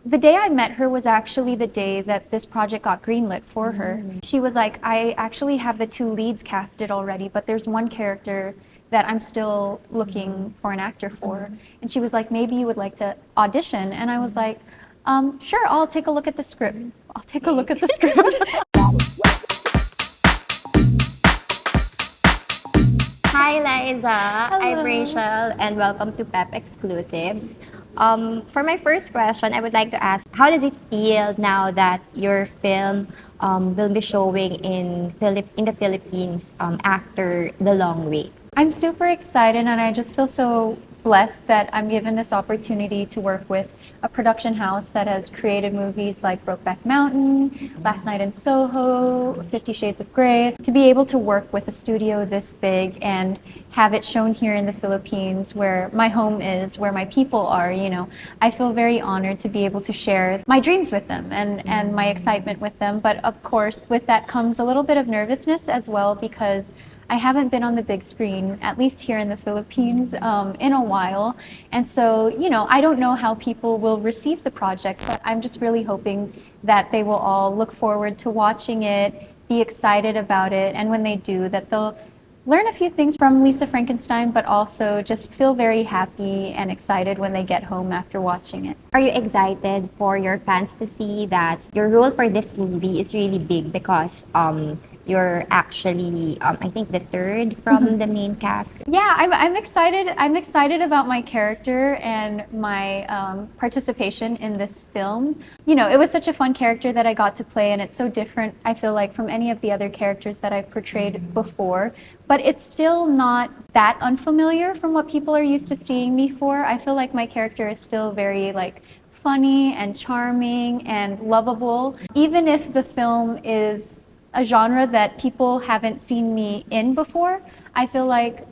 The day I met her was actually the day that this project got greenlit for her. She was like, I actually have the 2 leads casted already, but there's one character that I'm still looking for an actor for. And she was like, maybe you would like to audition. And I was like, sure, I'll take a look at the script. I'll take a look at the script. Hi Liza, Hello. I'm Rachel and welcome to PEP Exclusives. For my first question, I would like to ask, how does it feel now that your film will be showing in the Philippines after the long wait? I'm super excited and I just feel so blessed that I'm given this opportunity to work with a production house that has created movies like Brokeback Mountain, Last Night in Soho, 50 Shades of Grey. To be able to work with a studio this big and have it shown here in the Philippines where my home is, where my people are, I feel very honored to be able to share my dreams with them and my excitement with them. But of course, with that comes a little bit of nervousness as well because I haven't been on the big screen, at least here in the Philippines, in a while. And so, I don't know how people will receive the project, but I'm just really hoping that they will all look forward to watching it, be excited about it, and when they do, that they'll learn a few things from Lisa Frankenstein, but also just feel very happy and excited when they get home after watching it. Are you excited for your fans to see that your role for this movie is really big because you're actually, I think, the third from the main cast? Yeah, I'm excited. I'm excited about my character and my participation in this film. It was such a fun character that I got to play, and it's so different, I feel like, from any of the other characters that I've portrayed before. But it's still not that unfamiliar from what people are used to seeing me for. I feel like my character is still very, funny and charming and lovable. Even if the film is a genre that people haven't seen me in before, I feel like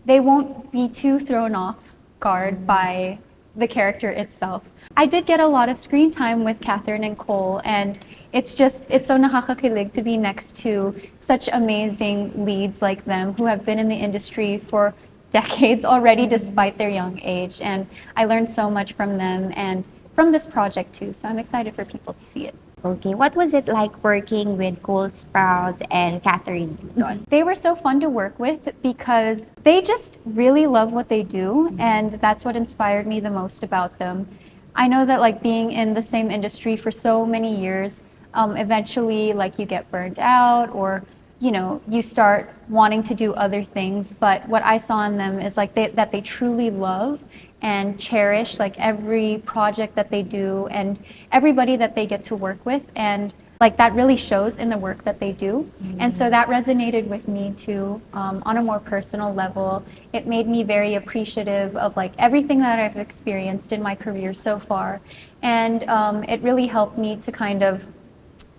they won't be too thrown off guard by the character itself. I did get a lot of screen time with Kathryn and Cole, and it's so nakakakilig to be next to such amazing leads like them who have been in the industry for decades already despite their young age. And I learned so much from them and from this project too, so I'm excited for people to see it. Okay, what was it like working with Cole Sprouse and Kathryn Newton? They were so fun to work with because they just really love what they do, and that's what inspired me the most about them. I know that being in the same industry for so many years, eventually you get burned out or you start wanting to do other things. But what I saw in them is that they truly love and cherish every project that they do and everybody that they get to work with, and that really shows in the work that they do. And so that resonated with me too, on a more personal level. It made me very appreciative of everything that I've experienced in my career so far, and it really helped me to kind of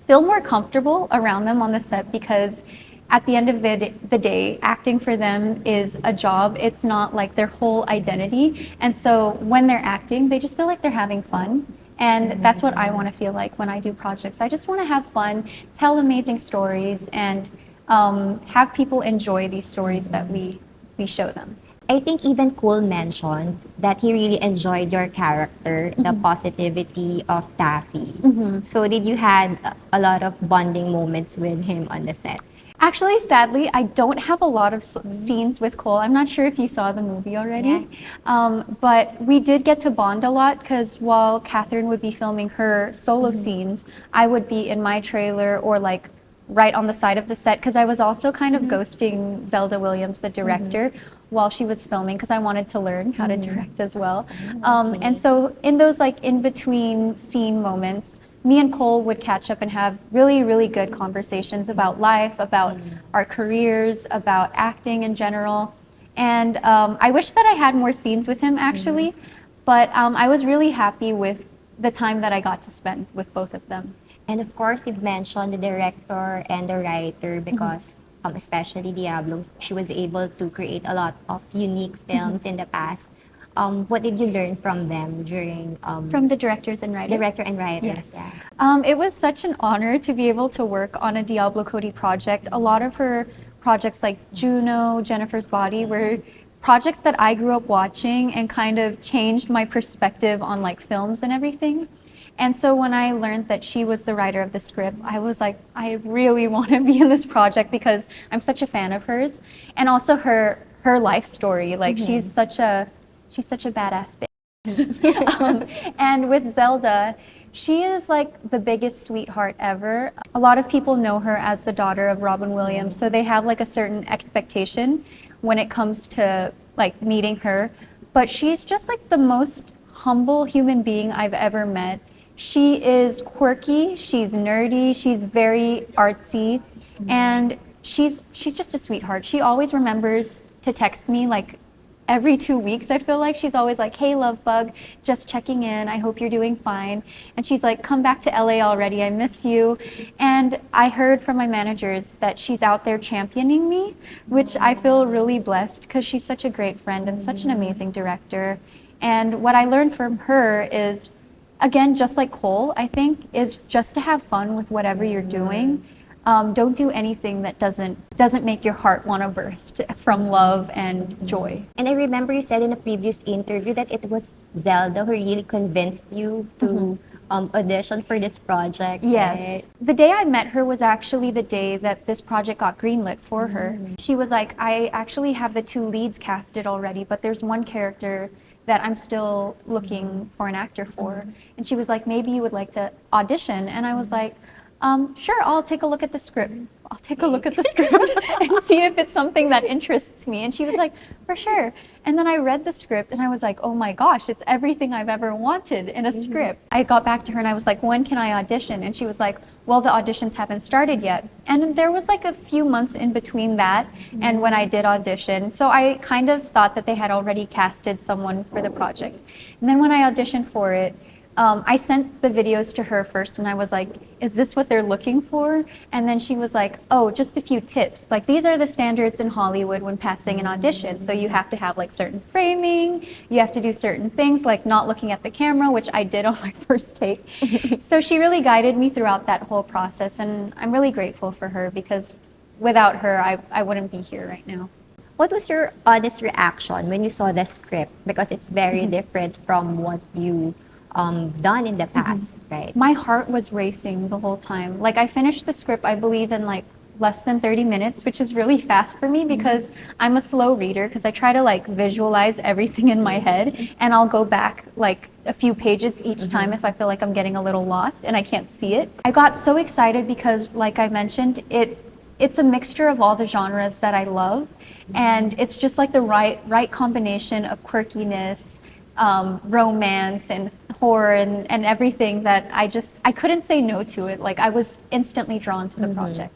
feel more comfortable around them on the set, because at the end of the day, acting for them is a job. It's not their whole identity. And so when they're acting, they just feel like they're having fun. And that's what I want to feel like when I do projects. I just want to have fun, tell amazing stories, and have people enjoy these stories that we show them. I think even Cole mentioned that he really enjoyed your character, the positivity of Taffy. So did you had a lot of bonding moments with him on the set? Actually, sadly, I don't have a lot of scenes with Cole. I'm not sure if you saw the movie already. Yeah. But we did get to bond a lot because while Kathryn would be filming her solo scenes, I would be in my trailer or right on the side of the set, because I was also kind of ghosting Zelda Williams, the director, while she was filming, because I wanted to learn how to direct as well. And so in those in-between scene moments, me and Cole would catch up and have really, really good conversations about life, about our careers, about acting in general. And I wish that I had more scenes with him actually, but I was really happy with the time that I got to spend with both of them. And of course, you've mentioned the director and the writer because especially Diablo, she was able to create a lot of unique films in the past. What did you learn from them during From the directors and writers? director and writers? Yes. Yeah. It was such an honor to be able to work on a Diablo Cody project. A lot of her projects like Juno, Jennifer's Body were projects that I grew up watching and kind of changed my perspective on films and everything. And so when I learned that she was the writer of the script, I was like, I really want to be in this project because I'm such a fan of hers, and also her life story. Like she's such a badass bitch. And with Zelda, she is like the biggest sweetheart ever. A lot of people know her as the daughter of Robin Williams, so they have like a certain expectation when it comes to like meeting her. But she's just like the most humble human being I've ever met. She is quirky, she's nerdy, she's very artsy, and she's just a sweetheart. She always remembers to text me like every 2 weeks. I feel like she's always like, hey love bug, just checking in, I hope you're doing fine. And she's like, come back to LA already, I miss you. And I heard from my managers that she's out there championing me, which I feel really blessed because she's such a great friend and such an amazing director. And what I learned from her is, again, just like Cole, I think, is just to have fun with whatever you're doing. Don't do anything that doesn't make your heart want to burst from love and joy. And I remember you said in a previous interview that it was Zelda who really convinced you to audition for this project. Yes. Right? The day I met her was actually the day that this project got greenlit for her. She was like, I actually have the 2 leads casted already, but there's one character that I'm still looking for an actor for. And she was like, maybe you would like to audition. And I was like, sure, I'll take a look at the script. I'll take a look at the script and see if it's something that interests me. And she was like, for sure. And then I read the script and I was like, oh my gosh, it's everything I've ever wanted in a script. I got back to her and I was like, when can I audition? And she was like, well, the auditions haven't started yet. And there was like a few months in between that and when I did audition. So I kind of thought that they had already casted someone for the project. And then when I auditioned for it, I sent the videos to her first and I was like, is this what they're looking for? And then she was like, oh, just a few tips. Like these are the standards in Hollywood when passing an audition. So you have to have like certain framing, you have to do certain things like not looking at the camera, which I did on my first take. So she really guided me throughout that whole process and I'm really grateful for her because without her, I wouldn't be here right now. What was your honest reaction when you saw the script? Because it's very different from what you done in the past, right? My heart was racing the whole time. Like I finished the script, I believe, in like less than 30 minutes, which is really fast for me because I'm a slow reader because I try to like visualize everything in my head and I'll go back like a few pages each time if I feel like I'm getting a little lost and I can't see it. I got so excited because like I mentioned, it's a mixture of all the genres that I love and it's just like the right combination of quirkiness, romance and horror and everything that I couldn't say no to it. Like I was instantly drawn to the project.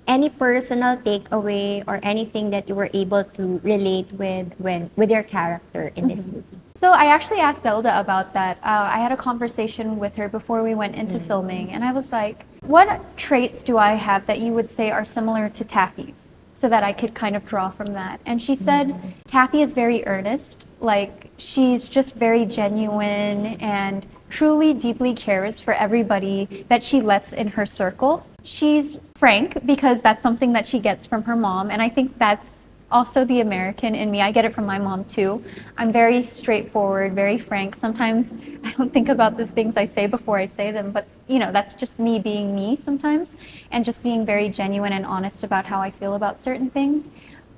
Any personal takeaway or anything that you were able to relate with your character in this movie? So I actually asked Zelda about that. I had a conversation with her before we went into filming and I was like, what traits do I have that you would say are similar to Taffy's? So that I could kind of draw from that. And she said, Taffy is very earnest. Like she's just very genuine and truly deeply cares for everybody that she lets in her circle. She's frank because that's something that she gets from her mom. And I think that's also the American in me. I get it from my mom too. I'm very straightforward, very frank. Sometimes I don't think about the things I say before I say them, but you know, that's just me being me sometimes and just being very genuine and honest about how I feel about certain things.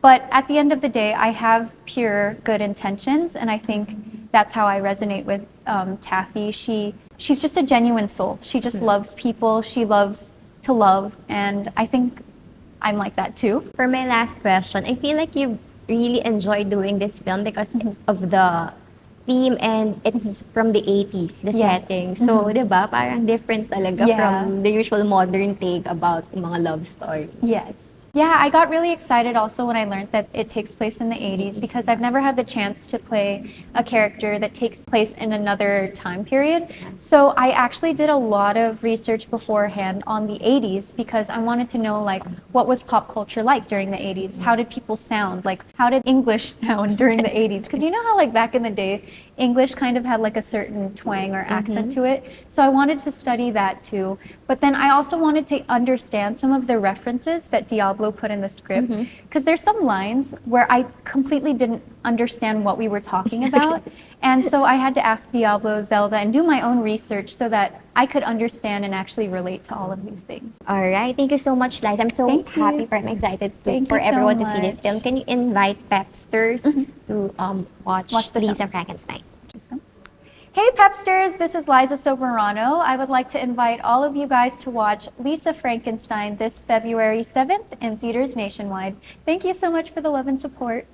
But at the end of the day, I have pure good intentions and I think that's how I resonate with Taffy. She's just a genuine soul. She just loves people. She loves to love and I think I'm like that too. For my last question, I feel like you really enjoy doing this film because of the theme and it's from the 80s, the setting. So, di ba, parang different talaga from the usual modern take about mga love story. Yes. Yeah, I got really excited also when I learned that it takes place in the 80s because I've never had the chance to play a character that takes place in another time period. So I actually did a lot of research beforehand on the 80s because I wanted to know like what was pop culture like during the 80s? How did people sound? Like how did English sound during the 80s? Because you know how like back in the day, English kind of had like a certain twang or accent to it. So I wanted to study that too. But then I also wanted to understand some of the references that Diablo put in the script. Because there's some lines where I completely didn't understand what we were talking about. And so I had to ask Diablo, Zelda, and do my own research so that I could understand and actually relate to all of these things. All right. Thank you so much, Liza. I'm so Thank you. happy I'm excited Thank for you so everyone to see this much. film. Can you invite Pepsters to watch the Lisa film. Frankenstein? Hey Pepsters, this is Liza Soberano. I would like to invite all of you guys to watch Lisa Frankenstein this February 7th in theaters nationwide. Thank you so much for the love and support.